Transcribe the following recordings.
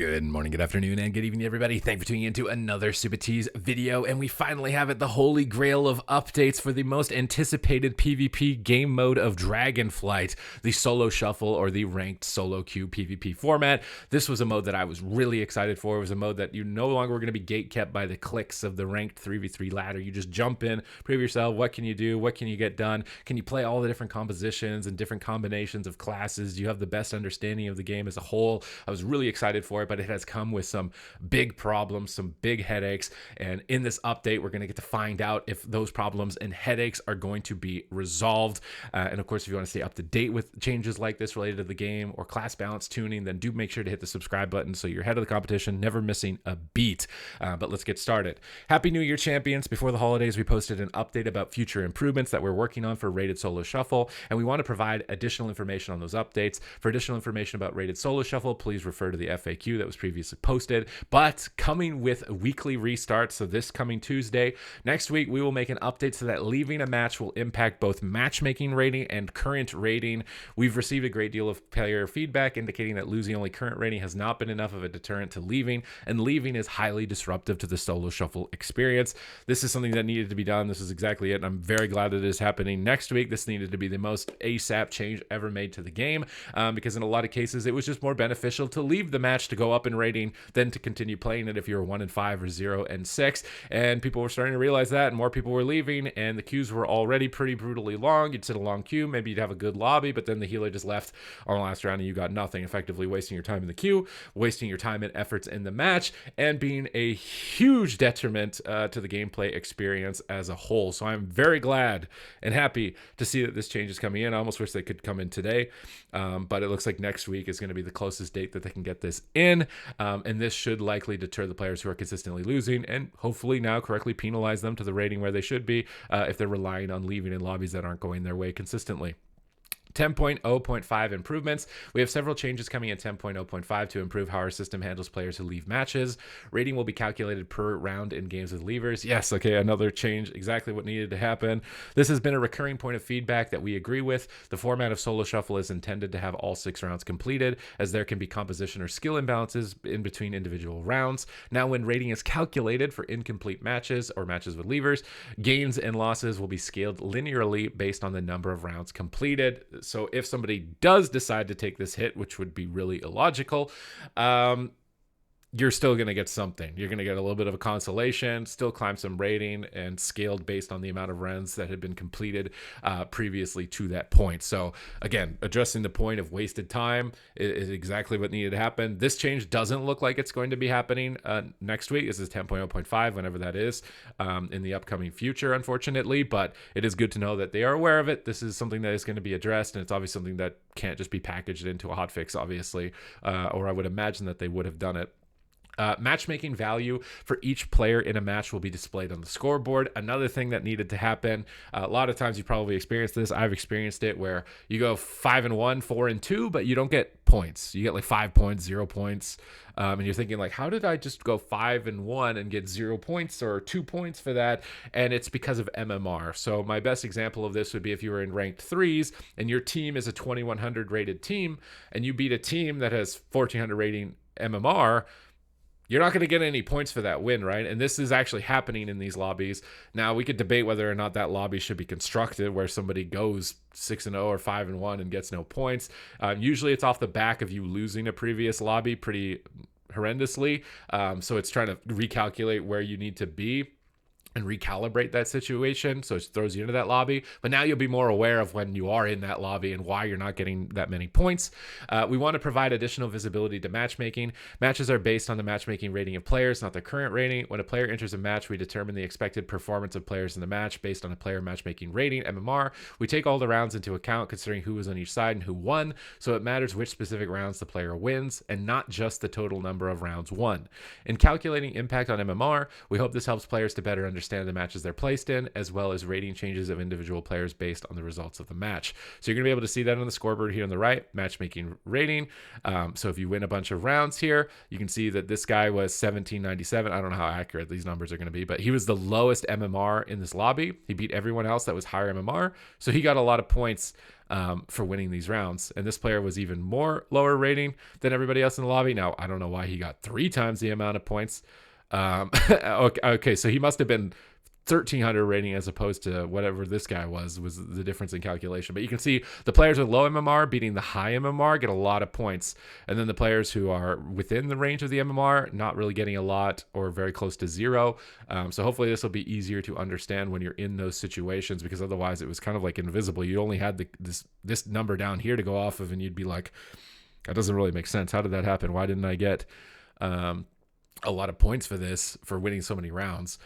Good morning, good afternoon, and good evening, everybody. Thank you for tuning into another Supatease video, and we finally have it, the holy grail of updates for the most anticipated PvP game mode of Dragonflight, the solo shuffle or the ranked solo queue PvP format. This was a mode that I was really excited for. It was a mode that you no longer were going to be gatekept by the clicks of the ranked 3v3 ladder. You just jump in, prove yourself, what can you do, what can you get done, can you play all the different compositions and different combinations of classes. Do you have the best understanding of the game as a whole? I was really excited for it, but it has come with some big problems, some big headaches, and in this update we're going to get to find out if those problems and headaches are going to be resolved. And of course, if you want to stay up to date with changes like this related to the game or class balance tuning, then do make sure to hit the subscribe button so you're ahead of the competition, never missing a beat. But let's get started. Happy New Year, champions. Before the holidays, we posted an update about future improvements that we're working on for Rated Solo Shuffle, and we want to provide additional information on those updates. For additional information about Rated Solo Shuffle, please refer to the FAQ that was previously posted. But coming with a weekly restart, so this coming Tuesday, next week, we will make an update so that leaving a match will impact both matchmaking rating and current rating. We've received a great deal of player feedback indicating that losing only current rating has not been enough of a deterrent to leaving, and leaving is highly disruptive to the solo shuffle experience. This is something that needed to be done. This is exactly it, and I'm very glad that it is happening next week. This needed to be the most ASAP change ever made to the game, because in a lot of cases, it was just more beneficial to leave the match to go up in rating than to continue playing it if you're 1-5 or 0-6. And people were starting to realize that, and more people were leaving, and the queues were already pretty brutally long. You'd sit a long queue, maybe you'd have a good lobby, but then the healer just left on the last round and you got nothing, effectively wasting your time in the queue, wasting your time and efforts in the match, and being a huge detriment to the gameplay experience as a whole. So I'm very glad and happy to see that this change is coming in. I almost wish they could come in today, but it looks like next week is going to be the closest date that they can get this in, and this should likely deter the players who are consistently losing and hopefully now correctly penalize them to the rating where they should be if they're relying on leaving in lobbies that aren't going their way consistently. 10.0.5 improvements. We have several changes coming in 10.0.5 to improve how our system handles players who leave matches. Rating will be calculated per round in games with levers. Yes, okay, another change, exactly what needed to happen. This has been a recurring point of feedback that we agree with. The format of Solo Shuffle is intended to have all 6 rounds completed, as there can be composition or skill imbalances in between individual rounds. Now, when rating is calculated for incomplete matches or matches with levers, gains and losses will be scaled linearly based on the number of rounds completed. So if somebody does decide to take this hit, which would be really illogical, you're still going to get something. You're going to get a little bit of a consolation, still climb some rating, and scaled based on the amount of rounds that had been completed previously to that point. So again, addressing the point of wasted time is exactly what needed to happen. This change doesn't look like it's going to be happening next week. This is 10.0.5, whenever that is, in the upcoming future, unfortunately, but it is good to know that they are aware of it. This is something that is going to be addressed, and it's obviously something that can't just be packaged into a hotfix, obviously, or I would imagine that they would have done it. Matchmaking value for each player in a match will be displayed on the scoreboard. Another thing that needed to happen, a lot of times you probably experienced this. I've experienced it where you go 5-1, 4-2, but you don't get points. You get like 5 points, 0 points. And you're thinking like, how did I just go 5-1 and get 0 points or 2 points for that? And it's because of MMR. So my best example of this would be if you were in ranked 3s and your team is a 2100 rated team and you beat a team that has 1400 rating MMR, you're not going to get any points for that win, right? And this is actually happening in these lobbies. Now, we could debate whether or not that lobby should be constructed where somebody goes 6-0 or 5-1 and gets no points. Usually it's off the back of you losing a previous lobby pretty horrendously. So it's trying to recalculate where you need to be and recalibrate that situation, so it throws you into that lobby. But now you'll be more aware of when you are in that lobby and why you're not getting that many points. We want to provide additional visibility to matchmaking. Matches are based on the matchmaking rating of players, not their current rating. When a player enters a match, we determine the expected performance of players in the match based on a player matchmaking rating, MMR. We take all the rounds into account, considering who was on each side and who won, so it matters which specific rounds the player wins, and not just the total number of rounds won. In calculating impact on MMR, we hope this helps players to better understand understand the matches they're placed in, as well as rating changes of individual players based on the results of the match. So you're going to be able to see that on the scoreboard here on the right, matchmaking rating. So if you win a bunch of rounds here, you can see that this guy was 1797. I don't know how accurate these numbers are going to be, but he was the lowest MMR in this lobby. He beat everyone else that was higher MMR. So he got a lot of points for winning these rounds. And this player was even more lower rating than everybody else in the lobby. Now, I don't know why he got 3 times the amount of points. Okay, so he must have been 1300 rating as opposed to whatever this guy was the difference in calculation. But you can see the players with low MMR beating the high MMR get a lot of points, and then the players who are within the range of the MMR not really getting a lot or very close to 0. So hopefully this will be easier to understand when you're in those situations, because otherwise it was kind of like invisible. You only had this number down here to go off of, and you'd be like, that doesn't really make sense. How did that happen? Why didn't I get a lot of points for winning so many rounds?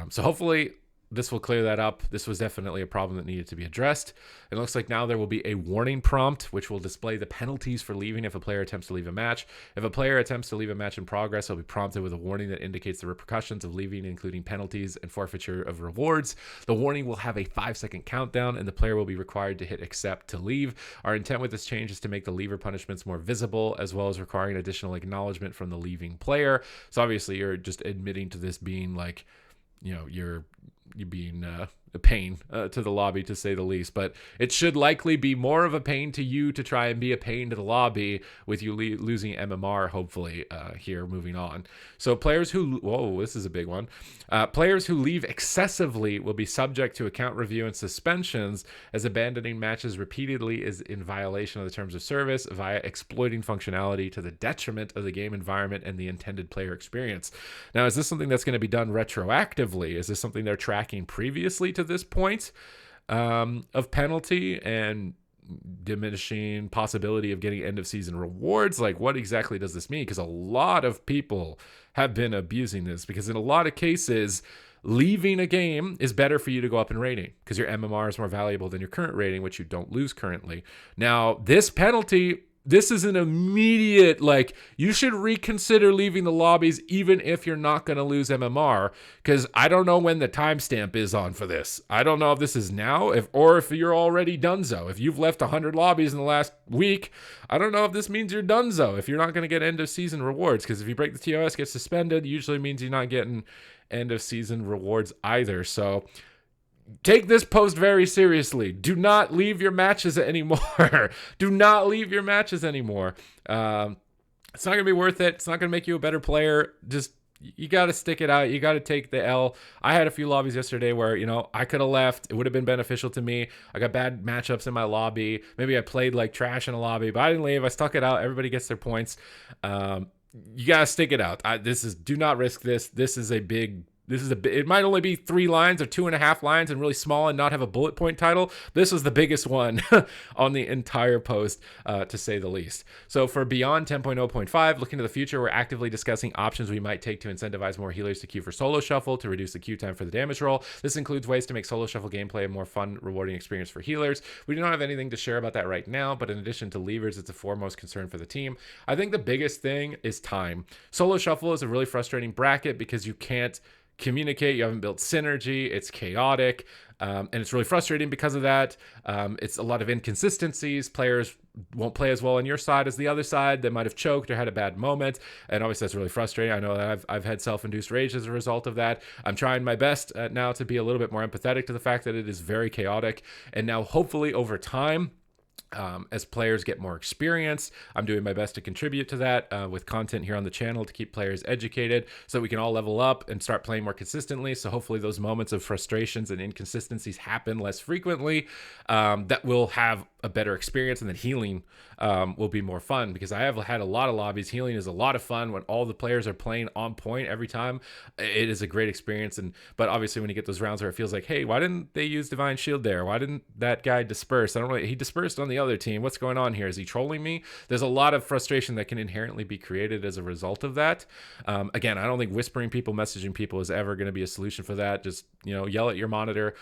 So hopefully this will clear that up. This was definitely a problem that needed to be addressed. It looks like now there will be a warning prompt, which will display the penalties for leaving if a player attempts to leave a match. If a player attempts to leave a match in progress, they'll be prompted with a warning that indicates the repercussions of leaving, including penalties and forfeiture of rewards. The warning will have a 5-second countdown, and the player will be required to hit accept to leave. Our intent with this change is to make the leaver punishments more visible, as well as requiring additional acknowledgement from the leaving player. So obviously you're just admitting to this being like, you're being a pain to the lobby, to say the least. But it should likely be more of a pain to you to try and be a pain to the lobby with you losing MMR, hopefully, here moving on. So players who, whoa, this is a big one. Players who leave excessively will be subject to account review and suspensions, as abandoning matches repeatedly is in violation of the terms of service via exploiting functionality to the detriment of the game environment and the intended player experience. Now, is this something that's going to be done retroactively? Is this something they're tracking previously to this point of penalty and diminishing possibility of getting end of season rewards? Like, what exactly does this mean? Because a lot of people have been abusing this, because in a lot of cases, leaving a game is better for you to go up in rating because your MMR is more valuable than your current rating, which you don't lose currently. Now, this penalty, this is an immediate, like, you should reconsider leaving the lobbies even if you're not going to lose MMR, because I don't know when the timestamp is on for this. I don't know if this is now or if you're already donezo. If you've left 100 lobbies in the last week, I don't know if this means you're donezo, if you're not going to get end of season rewards, because if you break the TOS, get suspended, usually means you're not getting end of season rewards either. So take this post very seriously. Do not leave your matches anymore. Do not leave your matches anymore. It's not going to be worth it. It's not going to make you a better player. Just, you got to stick it out. You got to take the L. I had a few lobbies yesterday where, I could have left. It would have been beneficial to me. I got bad matchups in my lobby. Maybe I played like trash in a lobby, but I didn't leave. I stuck it out. Everybody gets their points. You got to stick it out. Do not risk this. It might only be 3 lines or 2.5 lines and really small and not have a bullet point title. This was the biggest one on the entire post, to say the least. So for Beyond 10.0.5, looking to the future, we're actively discussing options we might take to incentivize more healers to queue for solo shuffle to reduce the queue time for the damage roll. This includes ways to make solo shuffle gameplay a more fun, rewarding experience for healers. We do not have anything to share about that right now, but in addition to levers, it's a foremost concern for the team. I think the biggest thing is time. Solo shuffle is a really frustrating bracket because you can't communicate, you haven't built synergy, it's chaotic, and it's really frustrating because of that. It's a lot of inconsistencies. Players won't play as well on your side as the other side. They might have choked or had a bad moment, and obviously that's really frustrating. I know that I've had self-induced rage as a result of that. I'm trying my best now to be a little bit more empathetic to the fact that it is very chaotic, and now hopefully over time, as players get more experience, I'm doing my best to contribute to that with content here on the channel to keep players educated so we can all level up and start playing more consistently. So hopefully those moments of frustrations and inconsistencies happen less frequently. That will have a better experience, and then healing will be more fun, because I have had a lot of lobbies. Healing is a lot of fun when all the players are playing on point every time. It is a great experience, but obviously when you get those rounds where it feels like, hey, why didn't they use Divine Shield there? Why didn't that guy disperse? He dispersed on the other other team. What's going on here? Is he trolling me? There's a lot of frustration that can inherently be created as a result of that. Again, I don't think whispering people, messaging people is ever going to be a solution for that. Just, yell at your monitor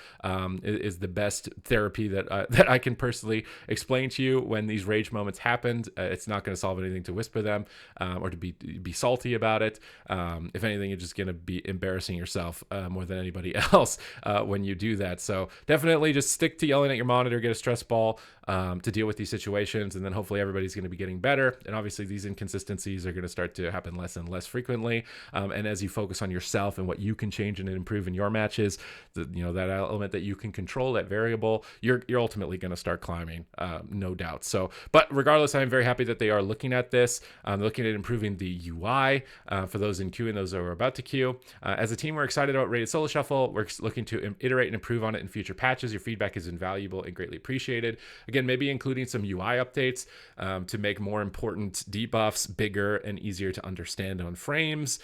is the best therapy that that I can personally explain to you when these rage moments happened. It's not going to solve anything to whisper them or to be salty about it. If anything, you're just going to be embarrassing yourself more than anybody else when you do that. So definitely just stick to yelling at your monitor, get a stress ball to deal with these situations, and then hopefully everybody's going to be getting better. And obviously these inconsistencies are going to start to happen less and less frequently. And as you focus on yourself and what you can change and improve in your matches, that element that you can control, that variable, you're ultimately going to start climbing, no doubt. So, but regardless, I'm very happy that they are looking at this, looking at improving the UI for those in queue and those that are about to queue. As a team, we're excited about Rated Solo Shuffle. We're looking to iterate and improve on it in future patches. Your feedback is invaluable and greatly appreciated. Again, maybe including some UI updates to make more important debuffs bigger and easier to understand on frames.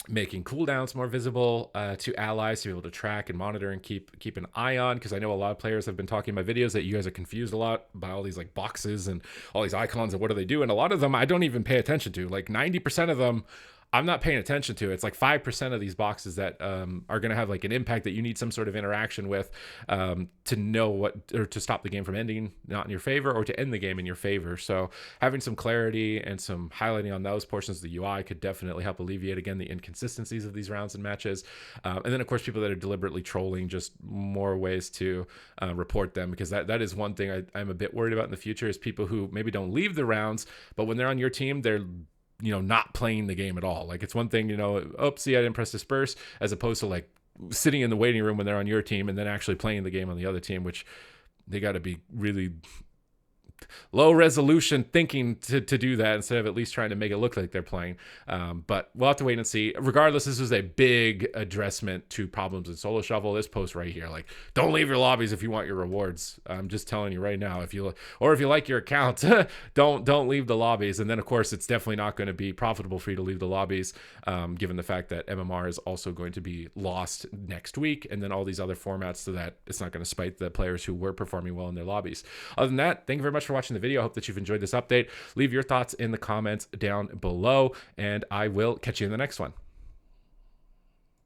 Making cooldowns more visible to allies to be able to track and monitor and keep an eye on, because I know a lot of players have been talking in my videos that you guys are confused a lot by all these like boxes and all these icons and what do they do, and a lot of them I don't even pay attention to. Like 90% of them I'm not paying attention to. It's like 5% of these boxes that are going to have like an impact that you need some sort of interaction with to know what, or to stop the game from ending not in your favor, or to end the game in your favor. So having some clarity and some highlighting on those portions of the UI could definitely help alleviate, again, the inconsistencies of these rounds and matches. And then of course, people that are deliberately trolling, just more ways to report them, because that is one thing I'm a bit worried about in the future, is people who maybe don't leave the rounds, but when they're on your team, they're not playing the game at all. Like, it's one thing, oops, see, I didn't press disperse, as opposed to like sitting in the waiting room when they're on your team and then actually playing the game on the other team, which they got to be really low resolution thinking to do that, instead of at least trying to make it look like they're playing. But we'll have to wait and see. Regardless, this is a big addressment to problems in Solo Shuffle. This post right here, like, don't leave your lobbies if you want your rewards. I'm just telling you right now, if you like your account, don't leave the lobbies. And then of course, it's definitely not going to be profitable for you to leave the lobbies, given the fact that MMR is also going to be lost next week, and then all these other formats, so that it's not going to spite the players who were performing well in their lobbies. Other than that, thank you very much for watching the video. I hope that you've enjoyed this update. Leave your thoughts in the comments down below, and I will catch you in the next one.